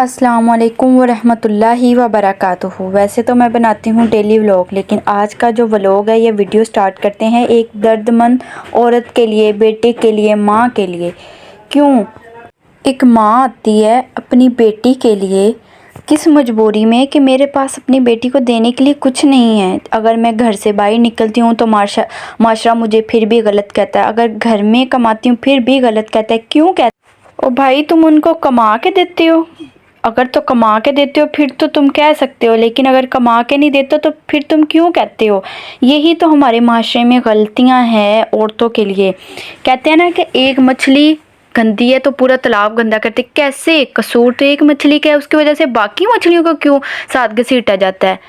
अस्सलाम वालेकुम वरहमतुल्लाहि वबरकातुहू। वैसे तो मैं बनाती हूँ डेली व्लॉग, लेकिन आज का जो व्लॉग है ये वीडियो स्टार्ट करते हैं एक दर्दमंद औरत के लिए, बेटे के लिए, माँ के लिए। क्यों एक माँ आती है अपनी बेटी के लिए किस मजबूरी में कि मेरे पास अपनी बेटी को देने के लिए कुछ नहीं है। अगर मैं घर से बाहर निकलती हूँ तो माशरा मुझे फिर भी गलत कहता है, अगर घर में कमाती हूँ फिर भी गलत कहता है। क्यों कहता है? ओ भाई, तुम उनको कमा के देते हो, अगर तो कमा के देते हो फिर तो तुम कह सकते हो, लेकिन अगर कमा के नहीं देते तो फिर तुम क्यों कहते हो? यही तो हमारे माशरे में गलतियां हैं औरतों के लिए। कहते हैं ना कि एक मछली गंदी है तो पूरा तालाब गंदा करते। कैसे? कसूर तो एक मछली का है, उसकी वजह से बाकी मछलियों को क्यों साथ घसीटा जाता है?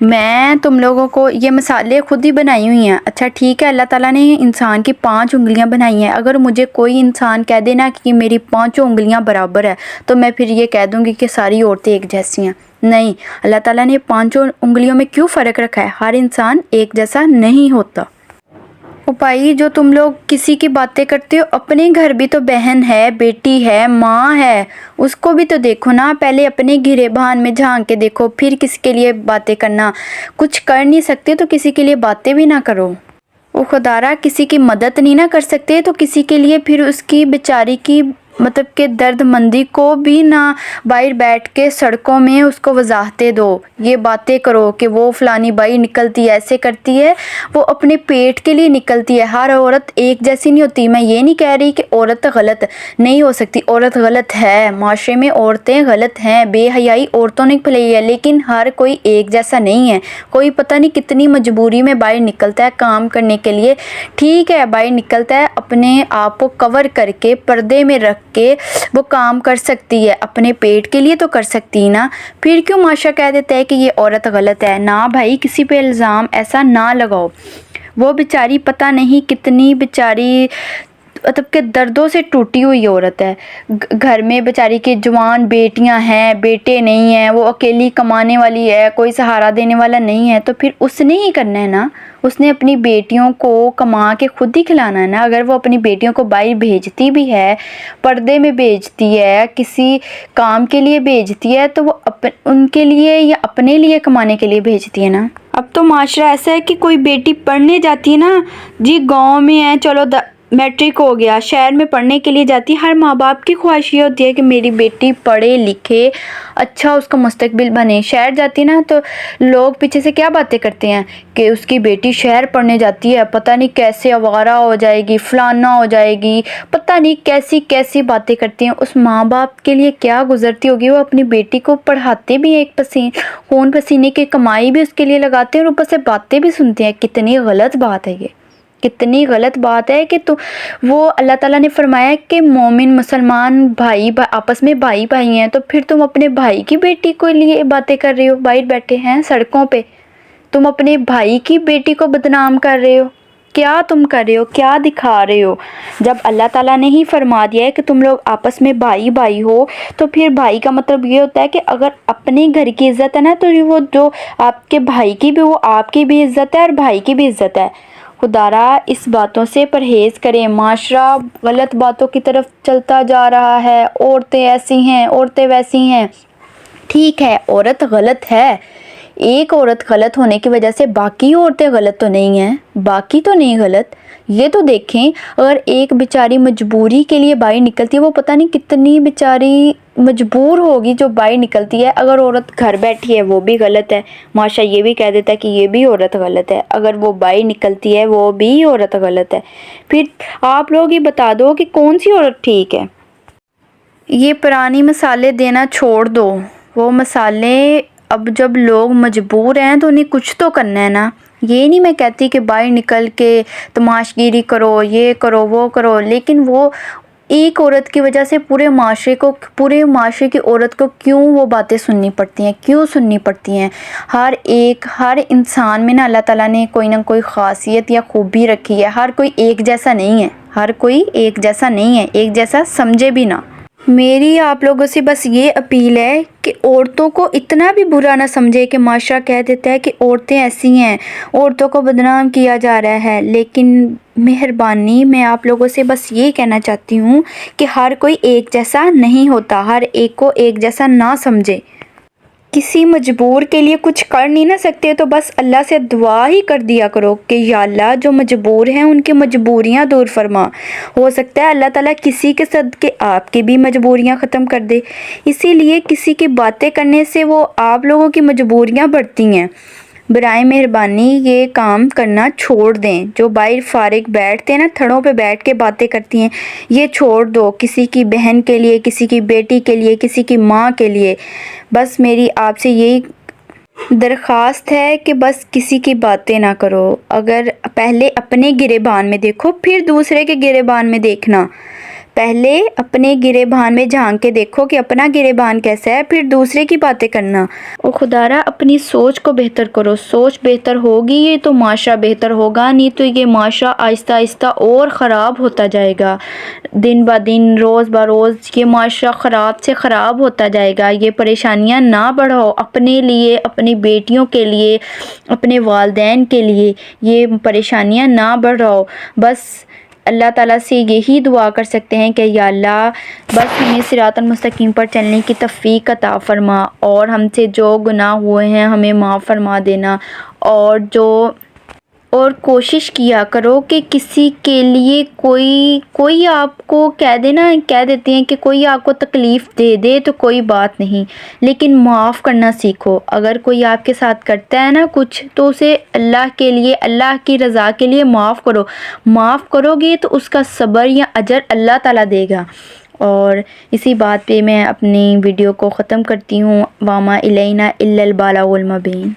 मैं तुम लोगों को ये मसाले खुद ही बनाई हुई हैं। अच्छा ठीक है, अल्लाह ताला ने इंसान की 5 उंगलियां बनाई हैं। अगर मुझे कोई इंसान कह देना कि मेरी 5 उंगलियां बराबर है तो मैं फिर ये कह दूंगी कि सारी औरतें एक जैसी हैं। नहीं, अल्लाह ताला ने 5 उंगलियों में क्यों फ़र्क रखा है? हर इंसान एक जैसा नहीं होता। ओ भाई, जो तुम लोग किसी की बातें करते हो, अपने घर भी तो बहन है, बेटी है, माँ है, उसको भी तो देखो ना। पहले अपने गिरेबान में झांक के देखो, फिर किसके लिए बातें करना। कुछ कर नहीं सकते तो किसी के लिए बातें भी ना करो। वो खुदारा किसी की मदद नहीं ना कर सकते तो किसी के लिए फिर उसकी बेचारी की मतलब कि दर्दमंदी को भी ना बाहर बैठ के सड़कों में उसको वजाहते दो। ये बातें करो कि वो फलानी बाई निकलती है, ऐसे करती है, वो अपने पेट के लिए निकलती है। हर औरत एक जैसी नहीं होती। मैं ये नहीं कह रही कि औरत गलत नहीं हो सकती, औरत गलत है, माशरे में औरतें गलत हैं, बेहयाई औरतों ने फैलाई है, लेकिन हर कोई एक जैसा नहीं है। कोई पता नहीं कितनी मजबूरी में बाहर निकलता है काम करने के लिए। ठीक है, बाहर निकलता है, अपने आप को कवर करके पर्दे में रख के वो काम कर सकती है, अपने पेट के लिए तो कर सकती है ना। फिर क्यों माशा कह देता है कि ये औरत गलत है? ना भाई, किसी पे इल्ज़ाम ऐसा ना लगाओ। वो बेचारी पता नहीं कितनी बेचारी मतलब के दर्दों से टूटी हुई औरत है। घर में बेचारी की जवान बेटियां हैं, बेटे नहीं हैं, वो अकेली कमाने वाली है, कोई सहारा देने वाला नहीं है, तो फिर उसने ही करना है ना। उसने अपनी बेटियों को कमा के खुद ही खिलाना है ना। अगर वो अपनी बेटियों को बाहर भेजती भी है, पर्दे में भेजती है, किसी काम के लिए भेजती है, तो वो उनके लिए या अपने लिए कमाने के लिए भेजती है ना। अब तो माशरा ऐसा है कि कोई बेटी पढ़ने जाती है ना जी, गाँव में है, चलो मैट्रिक हो गया, शहर में पढ़ने के लिए जाती है। हर माँ बाप की ख्वाहिश ये होती है कि मेरी बेटी पढ़े लिखे, अच्छा उसका मुस्तकबिल बने। शहर जाती है ना तो लोग पीछे से क्या बातें करते हैं कि उसकी बेटी शहर पढ़ने जाती है, पता नहीं कैसे आवारा हो जाएगी, फलाना हो जाएगी, पता नहीं कैसी कैसी बातें करती हैं। उस माँ बाप के लिए क्या गुजरती होगी? वो अपनी बेटी को पढ़ाते भी, एक खून पसीने की कमाई भी उसके लिए लगाते हैं और ऊपर से बातें भी सुनते हैं। कितनी गलत बात है ये, कितनी गलत बात है कि वो अल्लाह ताला ने फरमाया कि मोमिन मुसलमान भाई आपस में भाई भाई हैं, तो फिर तुम अपने भाई की बेटी को लिए बातें कर रहे हो। बाहर बैठे हैं सड़कों पे, तुम अपने भाई की बेटी को बदनाम कर रहे हो। क्या तुम कर रहे हो? क्या दिखा रहे हो? जब अल्लाह ताला ने ही फरमा दिया है कि तुम लोग आपस में भाई भाई हो, तो फिर भाई का मतलब ये होता है कि अगर अपने घर की इज़्ज़त है ना, तो वो जो आपके भाई की भी, वो आपकी भी इज़्ज़त है और भाई की भी इज़्ज़त है। खुदारा इस बातों से परहेज़ करें। माशरा गलत बातों की तरफ चलता जा रहा है। औरतें ऐसी हैं, औरतें वैसी हैं। ठीक है, औरत गलत है, एक औरत गलत होने की वजह से बाकी औरतें गलत तो नहीं हैं, बाकी तो नहीं गलत। ये तो देखें, अगर एक बेचारी मजबूरी के लिए बाहर निकलती है, वो पता नहीं कितनी बेचारी मजबूर होगी जो बाहर निकलती है। अगर औरत घर बैठी है वो भी गलत है, माशा ये भी कह देता है कि ये भी औरत गलत है। अगर वो बाहर निकलती है वो भी औरत गलत है। फिर आप लोग ही बता दो कि कौन सी औरत ठीक है? ये पुरानी मसाले देना छोड़ दो। वो मसाले अब जब लोग मजबूर हैं तो उन्हें कुछ तो करना है ना। ये नहीं मैं कहती कि बाहर निकल के तमाशगिरी करो, ये करो, वो करो, लेकिन वो एक औरत की वजह से पूरे माशरे की औरत को क्यों वो बातें सुननी पड़ती हैं? क्यों सुननी पड़ती हैं? हर इंसान में ना अल्लाह ताला ने कोई ना कोई ख़ासियत या खूबी रखी है। हर कोई एक जैसा नहीं है, हर कोई एक जैसा नहीं है, एक जैसा समझे भी ना। मेरी आप लोगों से बस ये अपील है कि औरतों को इतना भी बुरा ना समझे कि माशरा कह देता है कि औरतें ऐसी हैं, औरतों को बदनाम किया जा रहा है। लेकिन مہربانی میں آپ لوگوں سے بس یہ کہنا چاہتی ہوں کہ ہر کوئی ایک جیسا نہیں ہوتا، ہر ایک کو ایک جیسا نہ سمجھے۔ کسی مجبور کے لیے کچھ کر نہیں نہ سکتے تو بس اللہ سے دعا ہی کر دیا کرو کہ یا اللہ جو مجبور ہیں ان کی مجبوریاں دور فرما۔ ہو سکتا ہے اللہ تعالیٰ کسی کے صدقے آپ کی بھی مجبوریاں ختم کر دے، اسی لیے کسی کی باتیں کرنے سے وہ آپ لوگوں کی مجبوریاں بڑھتی ہیں۔ برائے مہربانی یہ کام کرنا چھوڑ دیں۔ جو باہر فارغ بیٹھتے ہیں نا، تھڑوں پہ بیٹھ کے باتیں کرتی ہیں، یہ چھوڑ دو۔ کسی کی بہن کے لیے، کسی کی بیٹی کے لیے، کسی کی ماں کے لیے بس میری آپ سے یہی درخواست ہے کہ بس کسی کی باتیں نہ کرو۔ اگر پہلے اپنے گریبان میں دیکھو پھر دوسرے کے گریبان میں دیکھنا۔ پہلے اپنے گریبان میں جھانک کے دیکھو کہ اپنا گریبان کیسا ہے، پھر دوسرے کی باتیں کرنا۔ اور خدارا اپنی سوچ کو بہتر کرو، سوچ بہتر ہوگی یہ تو معاشرہ بہتر ہوگا، نہیں تو یہ معاشرہ آہستہ آہستہ اور خراب ہوتا جائے گا۔ دن بہ دن، روز بہ روز یہ معاشرہ خراب سے خراب ہوتا جائے گا۔ یہ پریشانیاں نہ بڑھاؤ، اپنے لیے، اپنی بیٹیوں کے لیے، اپنے والدین کے لیے یہ پریشانیاں نہ بڑھاؤ۔ بس اللہ تعالیٰ سے یہی دعا کر سکتے ہیں کہ یا اللہ بس ہمیں صراط المستقیم پر چلنے کی توفیق عطا فرما، اور ہم سے جو گناہ ہوئے ہیں ہمیں معاف فرما دینا، اور کوشش کیا کرو کہ کسی کے لیے کوئی آپ کو کہہ دیتے ہیں کہ کوئی آپ کو تکلیف دے دے تو کوئی بات نہیں، لیکن معاف کرنا سیکھو۔ اگر کوئی آپ کے ساتھ کرتا ہے نا کچھ تو اسے اللہ کے لیے، اللہ کی رضا کے لیے معاف کرو۔ معاف کرو گے تو اس کا صبر یا اجر اللہ تعالیٰ دے گا۔ اور اسی بات پہ میں اپنی ویڈیو کو ختم کرتی ہوں۔ وما الینا الا البلاغ المبین۔